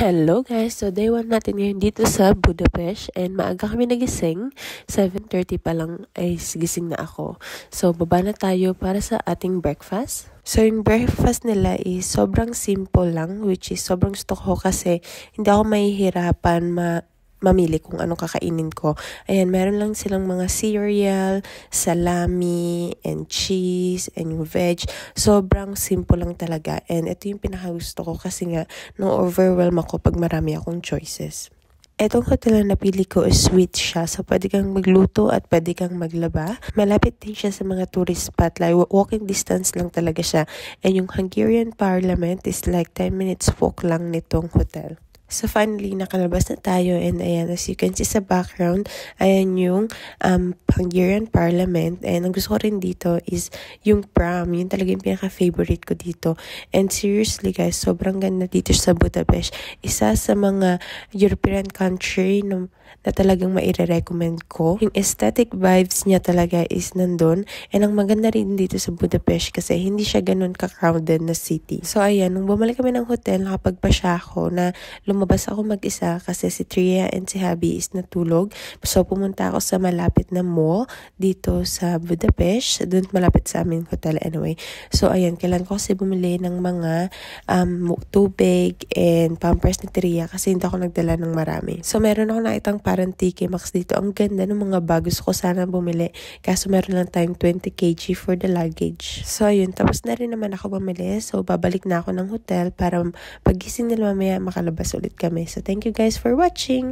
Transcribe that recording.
Hello guys! So day 1 natin ngayon dito sa Budapest and maaga kami nagising. 7:30 pa lang ay gising na ako. So baba na tayo para sa ating breakfast. So yung breakfast nila is sobrang simple lang, which is sobrang gusto ko kasi hindi ako mahihirapan mamili kung anong kakainin ko. Ayan, meron lang silang mga cereal, salami, and cheese, and yung veg. Sobrang simple lang talaga. And ito yung pinakagusto ko kasi nga, no-overwhelm ako pag marami akong choices. Etong hotel na napili ko is sweet siya. So, pwede kang magluto at pwede kang maglaba. Malapit din siya sa mga tourist spot. Like, walking distance lang talaga siya. And yung Hungarian Parliament is like 10 minutes walk lang nitong hotel. So finally, nakalabas na tayo and ayan, as you can see sa background, ayan yung Hungarian Parliament. And ang gusto ko rin dito is yung pram. Yun talaga yung pinaka-favorite ko dito. And seriously guys, sobrang ganda dito sa Budapest. Isa sa mga European country na talagang maire-recommend ko. Yung aesthetic vibes niya talaga is nandun. And ang maganda rin dito sa Budapest kasi hindi siya ganun ka-crowded na city. So ayan, nung bumalik kami ng hotel, nakapagpasya ako na lumabas ako mag-isa kasi si Tria and si Habi is natulog. So pumunta ako sa malapit na mall dito sa Budapest. Doon malapit sa aming hotel anyway. So ayan, kailan ko kasi bumili ng mga tubig and pampers ni Tria kasi hindi ako nagdala ng marami. So meron ako nakitang parang TK Maxx dito. Ang ganda ng mga bags ko sana bumili. Kaso meron lang tayong 20 kg for the luggage. So ayun, tapos na rin naman ako bumili. So babalik na ako ng hotel para pagising nila mamaya makalabas ulit kami. So thank you guys for watching!